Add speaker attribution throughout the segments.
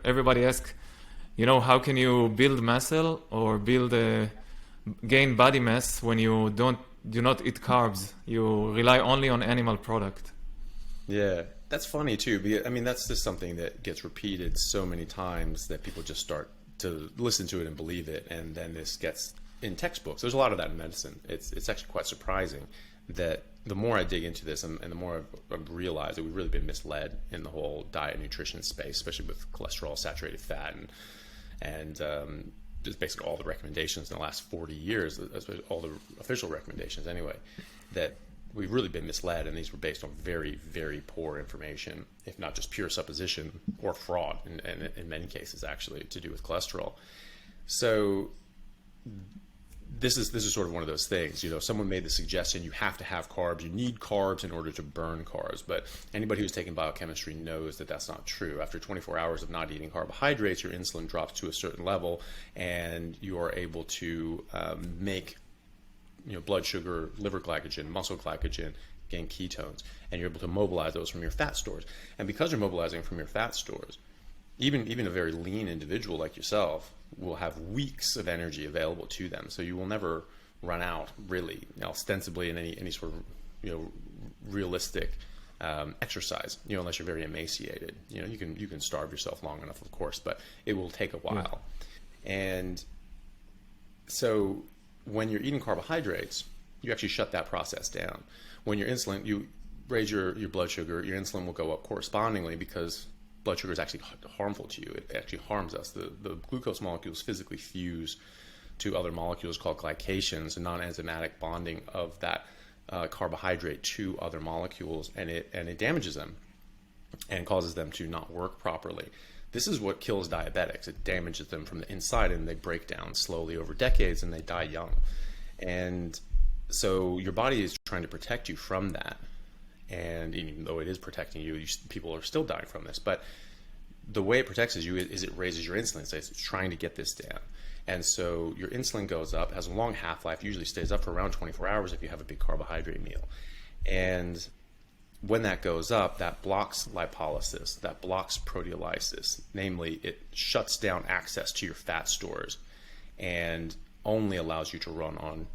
Speaker 1: everybody asks, how can you build muscle or gain body mass when you do not eat carbs? You rely only on animal product.
Speaker 2: Yeah, that's funny too. I mean, that's just something that gets repeated so many times that people just start to listen to it and believe it, and then this gets in textbooks. There's a lot of that in medicine. It's actually quite surprising that the more I dig into this and the more I've realized that we've really been misled in the whole diet and nutrition space, especially with cholesterol, saturated fat, and just basically all the recommendations in the last 40 years, especially all the official recommendations anyway, that we've really been misled, and these were based on very, very poor information, if not just pure supposition or fraud in many cases, actually, to do with cholesterol. So this is sort of one of those things. Someone made the suggestion you have to have carbs, you need carbs in order to burn carbs, but anybody who's taken biochemistry knows that that's not true. After 24 hours of not eating carbohydrates, your insulin drops to a certain level, and you are able to make blood sugar, liver glycogen, muscle glycogen, gain ketones, and you're able to mobilize those from your fat stores. And because you're mobilizing from your fat stores, even a very lean individual like yourself will have weeks of energy available to them. So you will never run out, really, ostensibly in any sort of realistic exercise, unless you're very emaciated. You can starve yourself long enough, of course, but it will take a while. Yeah. And so when you're eating carbohydrates, you actually shut that process down. When your insulin, you raise your blood sugar, your insulin will go up correspondingly, because blood sugar is actually harmful to you. It actually harms us. The glucose molecules physically fuse to other molecules called glycations, a non-enzymatic bonding of that carbohydrate to other molecules, and it damages them and causes them to not work properly. This is what kills diabetics. It damages them from the inside, and they break down slowly over decades, and they die young. And so your body is trying to protect you from that. And even though it is protecting you, people are still dying from this. But the way it protects you is it raises your insulin. So it's trying to get this down. And so your insulin goes up, has a long half-life, usually stays up for around 24 hours if you have a big carbohydrate meal. And when that goes up, that blocks lipolysis, that blocks proteolysis. Namely, it shuts down access to your fat stores and only allows you to run on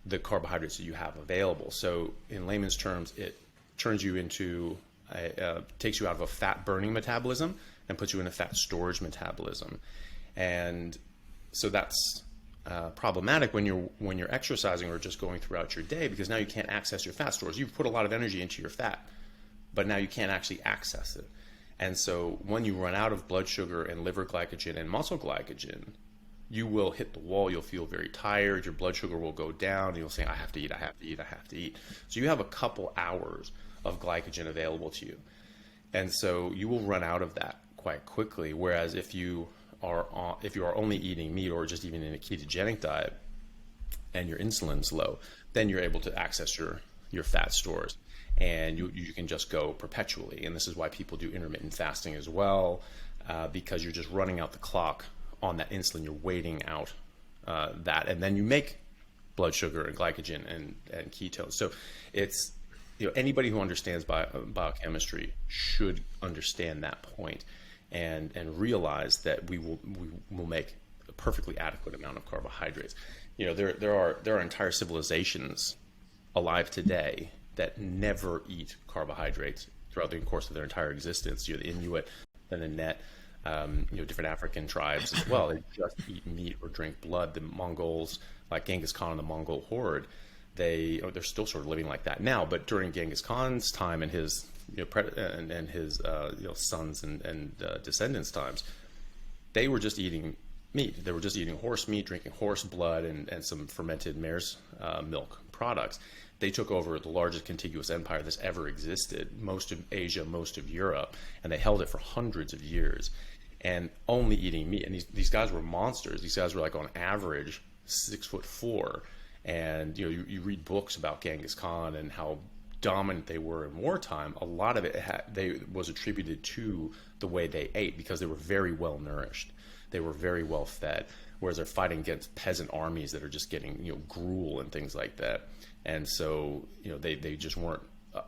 Speaker 2: the carbohydrates that you have available. So in layman's terms, it turns you into takes you out of a fat burning metabolism and puts you in a fat storage metabolism. And so that's problematic when you're exercising or just going throughout your day, because now you can't access your fat stores. You've put a lot of energy into your fat, but now you can't actually access it. And so when you run out of blood sugar and liver glycogen and muscle glycogen, you will hit the wall. You'll feel very tired. Your blood sugar will go down, and you'll say, I have to eat, I have to eat, I have to eat. So you have a couple hours of glycogen available to you. And so you will run out of that quite quickly. Whereas if you are only eating meat, or just even in a ketogenic diet, and your insulin's low, then you're able to access your fat stores, and you can just go perpetually. And this is why people do intermittent fasting as well, because you're just running out the clock on that insulin. You're waiting out that, and then you make blood sugar and glycogen and ketones. So it's, anybody who understands biochemistry should understand that point and realize that we will make a perfectly adequate amount of carbohydrates. There are entire civilizations alive today that never eat carbohydrates throughout the course of their entire existence. The Inuit, then the Net, different African tribes as well. They just eat meat or drink blood. The Mongols, like Genghis Khan and the Mongol horde, they're still sort of living like that now. But during Genghis Khan's time and his his sons and descendants' times, they were just eating meat. They were just eating horse meat, drinking horse blood, and some fermented mare's milk products. They took over the largest contiguous empire that's ever existed, most of Asia, most of Europe, and they held it for hundreds of years, and only eating meat. And these guys were monsters. These guys were like on average 6'4", and you read books about Genghis Khan and how dominant they were in wartime. A lot of it was attributed to the way they ate, because they were very well nourished. They were very well fed, whereas they're fighting against peasant armies that are just getting gruel and things like that. And so they just weren't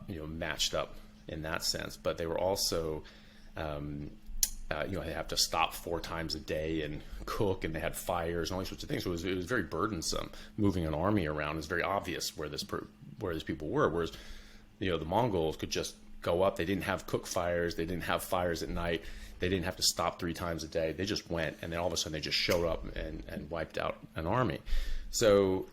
Speaker 2: matched up in that sense. But they were also they have to stop 4 times a day and cook, and they had fires and all these sorts of things. So it was very burdensome. Moving an army around is very obvious where these people were. Whereas, the Mongols could just go up. They didn't have cook fires. They didn't have fires at night. They didn't have to stop 3 times a day. They just went, and then all of a sudden they just showed up and wiped out an army. So,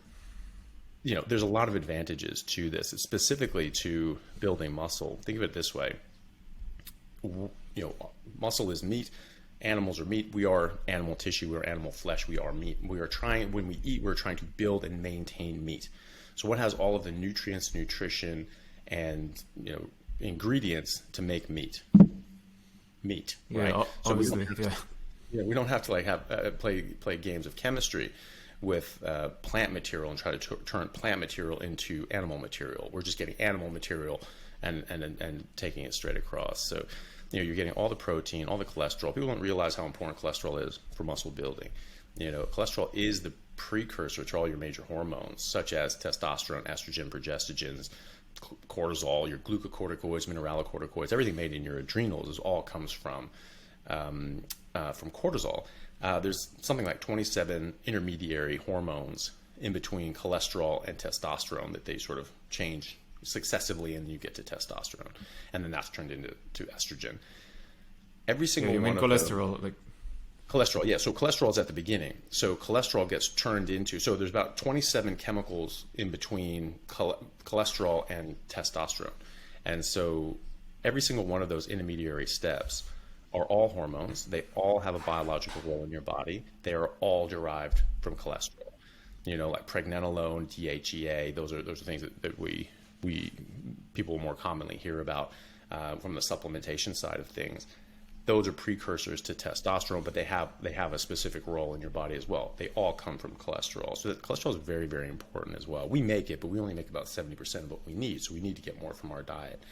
Speaker 2: there's a lot of advantages to this, specifically to building muscle. Think of it this way. Muscle is meat. Animals are meat. We are animal tissue. We are animal flesh. We are meat. When we eat, we're trying to build and maintain meat. So what has all of the nutrients, nutrition, and ingredients to make meat? Meat, right?
Speaker 1: Yeah,
Speaker 2: so
Speaker 1: obviously,
Speaker 2: we don't have to have play games of chemistry with plant material and try to turn plant material into animal material. We're just getting animal material and taking it straight across. So, you're getting all the protein, all the cholesterol. People don't realize how important cholesterol is for muscle building. Cholesterol is the precursor to all your major hormones, such as testosterone, estrogen, progestogens, cortisol, your glucocorticoids, mineralocorticoids. Everything made in your adrenals all comes from cortisol. There's something like 27 intermediary hormones in between cholesterol and testosterone that they sort of change successively, and you get to testosterone, and then that's turned into estrogen. Every single
Speaker 1: you mean
Speaker 2: one
Speaker 1: cholesterol,
Speaker 2: of cholesterol, yeah. So cholesterol is at the beginning. So cholesterol gets turned into. So there's about 27 chemicals in between cholesterol and testosterone, and so every single one of those intermediary steps are all hormones. They all have a biological role in your body. They are all derived from cholesterol. Like pregnenolone, DHEA. Those are things that we people more commonly hear about from the supplementation side of things. Those are precursors to testosterone, but they have a specific role in your body as well. They all come from cholesterol. So cholesterol is very, very important as well. We make it, but we only make about 70% of what we need. So we need to get more from our diet.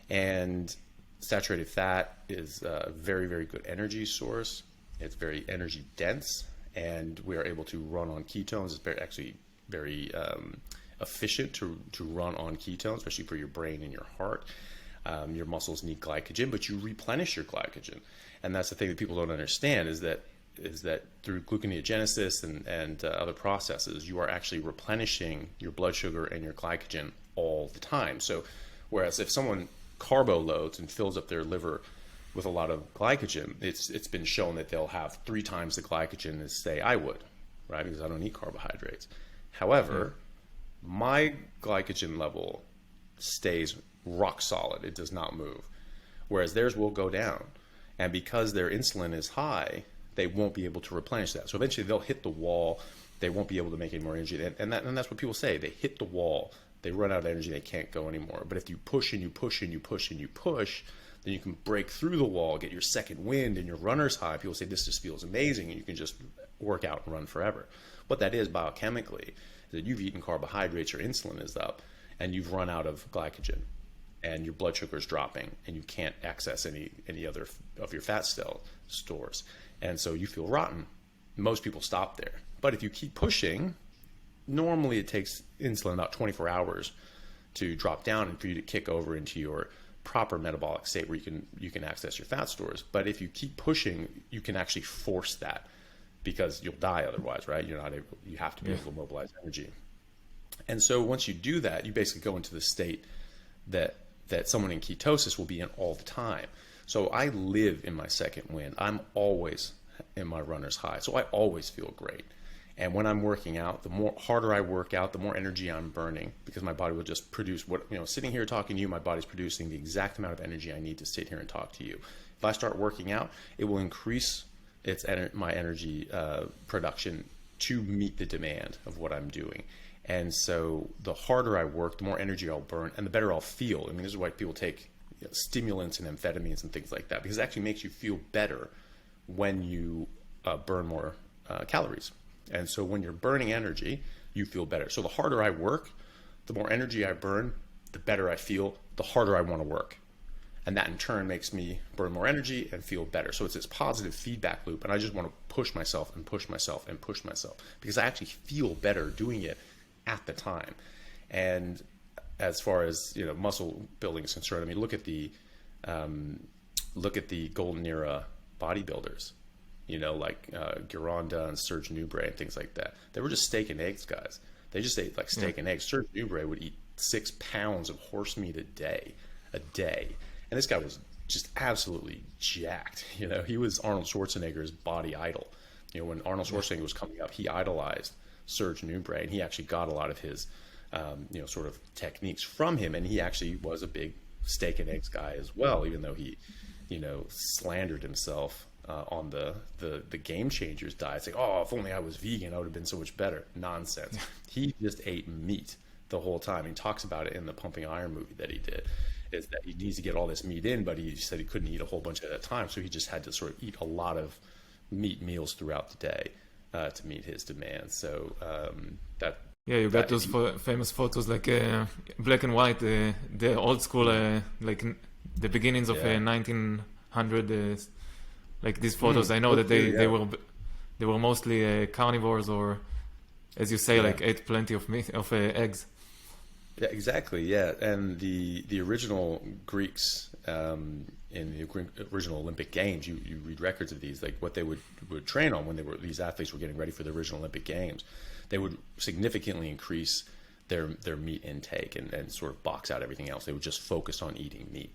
Speaker 2: And saturated fat is a very, very good energy source. It's very energy dense, and we are able to run on ketones. It's very efficient to run on ketones, especially for your brain and your heart. Your muscles need glycogen, but you replenish your glycogen, and that's the thing that people don't understand is that through gluconeogenesis and other processes, you are actually replenishing your blood sugar and your glycogen all the time. So, whereas if someone carbo loads and fills up their liver with a lot of glycogen, it's been shown that they'll have 3 times the glycogen as say I would, right? Because I don't eat carbohydrates. However, my glycogen level stays rock solid. It does not move. Whereas theirs will go down. And because their insulin is high, they won't be able to replenish that. So eventually they'll hit the wall. They won't be able to make any more energy. And that's what people say. They hit the wall. They run out of energy. They can't go anymore. But if you push and you push and you push and you push, then you can break through the wall, get your second wind and your runner's high. People say this just feels amazing, and you can just work out and run forever. What that is biochemically is that you've eaten carbohydrates, your insulin is up, and you've run out of glycogen, and your blood sugar is dropping, and you can't access any other of your fat cell stores. And so you feel rotten. Most people stop there. But if you keep pushing, normally it takes insulin about 24 hours to drop down and for you to kick over into your proper metabolic state where you can access your fat stores. But if you keep pushing, you can actually force that, because you'll die otherwise, right? You have to be able to mobilize energy. And so once you do that, you basically go into the state that someone in ketosis will be in all the time. So I live in my second wind. I'm always in my runner's high. So I always feel great. And when I'm working out, the more harder I work out, the more energy I'm burning, because my body will just produce sitting here talking to you, my body's producing the exact amount of energy I need to sit here and talk to you. If I start working out, it will increase my energy production to meet the demand of what I'm doing. And so the harder I work, the more energy I'll burn and the better I'll feel. I mean, this is why people take stimulants and amphetamines and things like that, because it actually makes you feel better when you burn more calories. And so when you're burning energy, you feel better. So the harder I work, the more energy I burn, the better I feel, the harder I want to work. And that in turn makes me burn more energy and feel better. So it's this positive feedback loop. And I just want to push myself and push myself and push myself, because I actually feel better doing it at the time. And as far as muscle building is concerned, I mean, look at the golden era bodybuilders, like Gironda and Serge Nubret and things like that. They were just steak and eggs guys. They just ate like steak and eggs. Serge Nubret would eat 6 pounds of horse meat a day. And this guy was just absolutely jacked. He was Arnold Schwarzenegger's body idol. When Arnold Schwarzenegger was coming up, he idolized Serge Nubret, and he actually got a lot of his, sort of techniques from him. And he actually was a big steak and eggs guy as well, even though he, slandered himself on the Game Changers diet. It's like, oh, if only I was vegan, I would have been so much better. Nonsense. He just ate meat the whole time. He talks about it in the Pumping Iron movie that he did, is that he needs to get all this meat in, but he said he couldn't eat a whole bunch at a time. So he just had to sort of eat a lot of meat meals throughout the day to meet his demands. So
Speaker 1: you got those famous photos, like black and white, the old school, like the beginnings of 1900, like these photos. I know that they were mostly carnivores, or as you say, like ate plenty of meat, of eggs.
Speaker 2: Yeah, exactly. Yeah, and the original Greeks in the original Olympic Games, you read records of these, like what they would train on when these athletes were getting ready for the original Olympic Games. They would significantly increase their meat intake and sort of box out everything else. They would just focus on eating meat,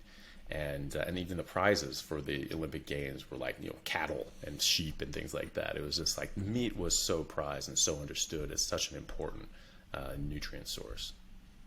Speaker 2: and even the prizes for the Olympic Games were like cattle and sheep and things like that. It was just like meat was so prized and so understood as such an important nutrient source.